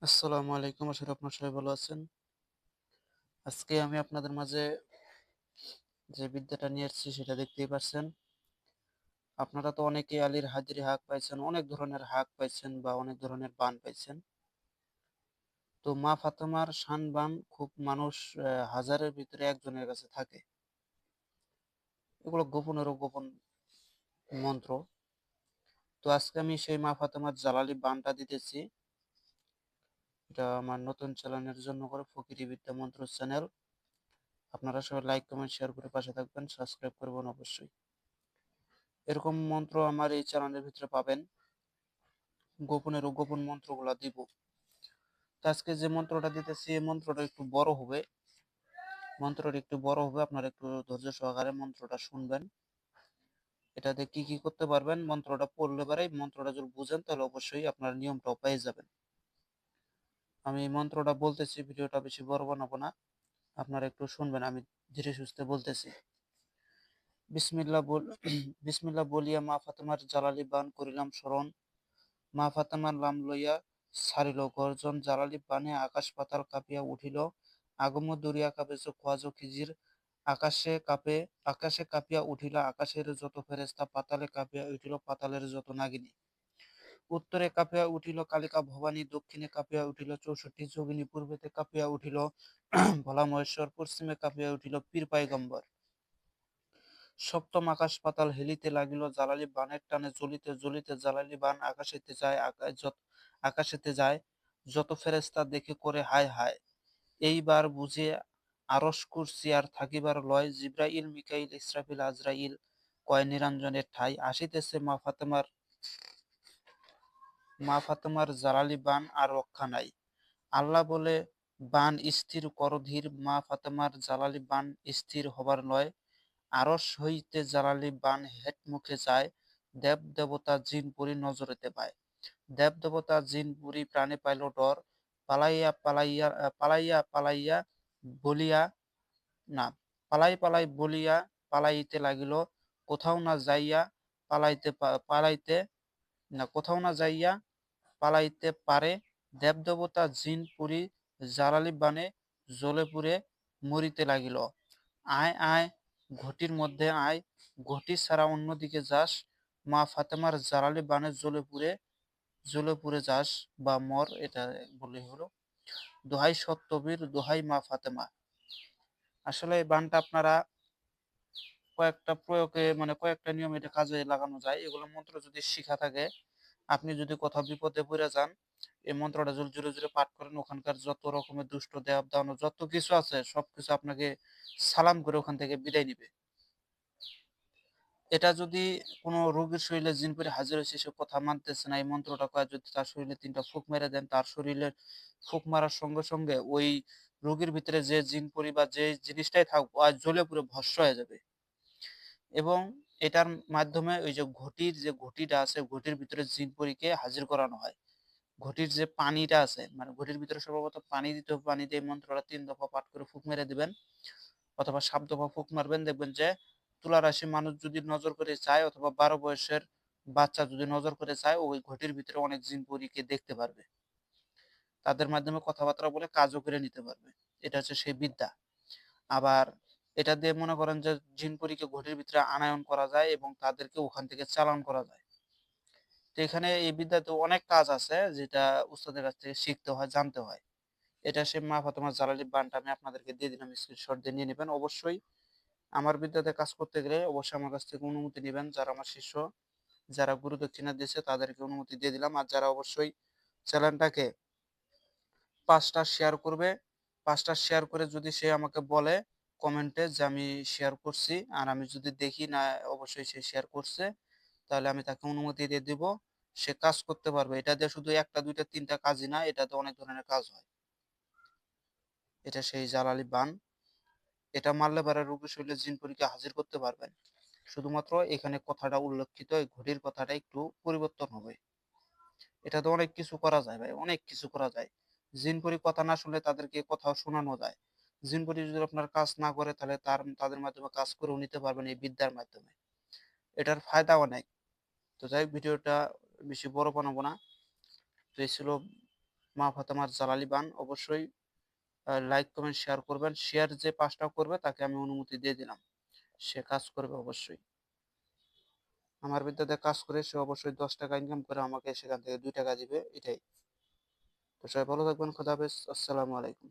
আসসালামু আলাইকুম। আশা করি আপনারা সবাই ভালো আছেন। আজকে আমি আপনাদের মাঝে যে বিদ্যাটা নিয়ে এসেছি সেটা দেখতেই পারছেন। আপনারা তো অনেকেই আলীর হাজিরি হাঁক পাইছেন, অনেক ধরনের হাঁক পাইছেন বা অনেক ধরনের বান পাইছেন। তো মা ফাতেমার শান বান খুব মানুষ হাজারের ভিতরে একজনের কাছে থাকে। এগুলো গোপনেরও গোপন মন্ত্র। তো আজকে আমি সেই মা ফাতেমার জালালি বানটা দিতেছি। এটা আমার নতুন চ্যানেলের জন্য করে ফকিরি বিদ্যা মন্ত্র চ্যানেল। আপনারা সবাই লাইক, কমেন্ট, শেয়ার করে পাশে থাকবেন, সাবস্ক্রাইব করবেন অবশ্যই। এরকম মন্ত্র আমার এই চ্যানেলের ভিতরে পাবেন। গোপনেরও গোপন মন্ত্রগুলা দিব। তো আজকে যে মন্ত্রটা দিতেছি এই মন্ত্রটা একটু বড় হবে। আপনারা একটু ধৈর্য সহকারে মন্ত্রটা শুনবেন। এটাতে কি কি করতে পারবেন মন্ত্রটা পড়লে পারে, মন্ত্রটা যদি বুঝেন তাহলে অবশ্যই আপনার নিয়মটাও পেয়ে যাবেন। আমি এই মন্ত্রটা বলতেছি, ভিডিওটা বেশি বড় বানাবো না, আপনারা একটু শুনবেন। আমি ধীরে সুস্থে বলতেছি। বিসমিল্লাহ বল বিসমিল্লাহ বলিয়া মা ফাতেমার জালালি বান করিলাম স্মরণ। মা ফাতেমার নাম লইয়া ছাড়িল গর্জন, জালালি বানে আকাশ পাতাল কাঁপিয়া উঠিল। আগম দরিয়া কাঁপে খোয়াজ খিজির, আকাশে কাঁপিয়া উঠিল আকাশের যত ফেরেস্তা, পাতালে কাঁপিয়া উঠিল পাতালের যত নাগিনী। উত্তরে কাঁপিয়া উঠিল কালিকা ভবানী, দক্ষিণে কাঁপিয়া উঠিল ৬৪ যোগিনী, পূর্বেতে কাঁপিয়া উঠিল ভোলা মহেশ্বর, পশ্চিমে কাঁপিয়া উঠিল পীর পাইগম্বর। সপ্তম আকাশ পাতাল হেলিতে লাগিল, জালালি বানের টানে জ্বলিতে জ্বলিতে জালালি বান আকাশেতে যায়, যত ফেরেশতা দেখে করে হায় হায়। এইবার বুঝে আরশ কুরসি আর থাকিবার লয়, জিবরাইল মিকাইল ইসরাফিল আজরাইল কয় নিরঞ্জনের ঠাই। আসিতেছে মা ফাতেমার জালালি বান আর রক্ষা নাই। আল্লাহ বলে বান স্থির কর ধীর, মা ফাতেমার জালালি বান স্থির হবার নয়। আরশ হইতে জালালি বান হেট মুখে যায়, দেব দেবতা জিন পরি নজরেতে পায়। দেব দেবতা জিন পুরি প্রাণে পাইল ডর, পালাইয়া পালাইয়া পালাইয়া পালাইয়া বলিয়া না পালাই বলিয়া পালাইতে লাগিল। কোথাও না যাইয়া পালাইতে কোথাও না যাইয়া পালাইতে পারে। দেবদেবতা জিন পুরি জালালি বানে জ্বলে পুড়ে মরিতে লাগিল। আয় আয় ঘটির মধ্যে আয়, ঘটি ছাড়া অন্যদিকে যাস, মা ফাতেমার জালালি বানে জ্বলে পুড়ে যাস বা মর, এটা বলে হলো। দোহাই সত্যবীর, দোহাই মা ফাতেমা। আসলে এই বানটা আপনারা কয়েকটা প্রয়োগে কয়েকটা নিয়ম এটা কাজে লাগানো যায়। এগুলো মন্ত্র যদি শিখা থাকে, আপনি যদি কোথাও বিপদে পড়ে যান, এই মন্ত্রটা যদি জোরে জোরে পাঠ করেন, ওখানকার যত রকমের দুষ্ট দেব দানব যত কিছু আছে সবকিছু আপনাকে সালাম করে ওখান থেকে বিদায় নিবে। এটা যদি কোনো রোগীর শরীরে জিন পরি হাজির হয়েছে, সে কথা মানতেছে না, এই মন্ত্রটা কয়ে যদি তার শরীরে ৩টা ফুঁক মেরে দেন, তার শরীরের ফুঁক মারার সঙ্গে সঙ্গে ওই রোগীর ভিতরে যে জিন পরি বা যে জিনিসটাই থাকুক আর জ্বলে পুড়ে ভস্ম হয়ে যাবে। এবং এটার মাধ্যমে ওই যে ঘটিটা আছে, ঘটির ভিতরে জিন পরীকে হাজির করানো হয়। ঘটির যে পানিটা আছে, ঘটির ভিতরে সর্বপ্রথম পানি দিতে হবে। পানি দিয়ে মন্ত্রটা ৩ দফা পাঠ করে ফুঁক মেরে দিবেন, অথবা ৭ দফা ফুঁক মারবেন। দেখবেন যে তুলা রাশি মানুষ যদি নজর করে চায়, অথবা ১২ বয়সের বাচ্চা যদি নজর করে চায়, ওই ঘটির ভিতরে অনেক জিন পরীকে দেখতে পারবে। তাদের মাধ্যমে কথাবার্তা বলে কাজও করে নিতে পারবে। এটা হচ্ছে সেই বিদ্যা। আবার এটা দিয়ে মনে করেন যে জিনপরীকে ঘটির ভিতরে আনায়ন করা যায় এবং তাদেরকে ওখান থেকে চালান করা যায়। তো এখানে এই বিদ্যাতে অনেক কাজ আছে যেটা উস্তাদের কাছ থেকে শিখতে হয়, জানতে হয়। এটা সে মা ফাতেমা জালালি বানটা আমি আপনাদেরকে দিয়ে দিলাম, স্ক্রিনশট দিয়ে নিয়ে নেবেন। অবশ্যই আমার বিদ্যাতে কাজ করতে গেলে অবশ্যই আমার কাছ থেকে অনুমতি নেবেন। যারা আমার শিষ্য, যারা গুরু দক্ষিণা দিয়েছে তাদেরকে অনুমতি দিয়ে দিলাম। আর যারা অবশ্যই চ্যানেলটাকে ৫টা শেয়ার করবে, ৫টা শেয়ার করে যদি সে আমাকে বলে কমেন্টে যে আমি শেয়ার করছি, আর আমি যদি দেখি না অবশ্যই সে শেয়ার করছে, তাহলে আমি তাকে অনুমতি দিয়ে দিব। সে কাজ করতে পারবে। এটা দিয়ে শুধু ১টা ২টা ৩টা কাজই না, এটাতে অনেক ধরনের কাজ হয়। এটা সেই জালালি বান। এটা মারলে পারে রোগীর শরীরে জিন পরীকে হাজির করতে পারবেন। শুধুমাত্র এখানে কথাটা উল্লেখিত, এই ঘটির কথাটা একটু পরিবর্তন হবে। এটাতে অনেক কিছু করা যায় ভাই, অনেক কিছু করা যায়। জিনপরি কথা না শুনলে তাদেরকে কথাও শোনানো যায়। জিনপরি যদি আপনার কাজ না করে, তাহলে তাদের মাধ্যমে কাজ করেও নিতে পারবেন এই বিদ্যার মাধ্যমে। এটার ফায়দা অনেক। তো যাই হোক, ভিডিওটা বেশি বড় বানাবো না। তো এই ছিল মা ফাতেমার জালালি বান। অবশ্যই লাইক, কমেন্ট, শেয়ার করবেন। শেয়ার যে ৫ টা করবে তাকে আমি অনুমতি দিয়ে দিলাম। সে কাজ করবে অবশ্যই। আমার বিদ্যাতে কাজ করে সে অবশ্যই ৳১০ ইনকাম করে আমাকে সেখান থেকে ৳২ দিবে, এটাই। তো সবাই ভালো থাকবেন। খোদা হাফেজ। আসসালামু আলাইকুম।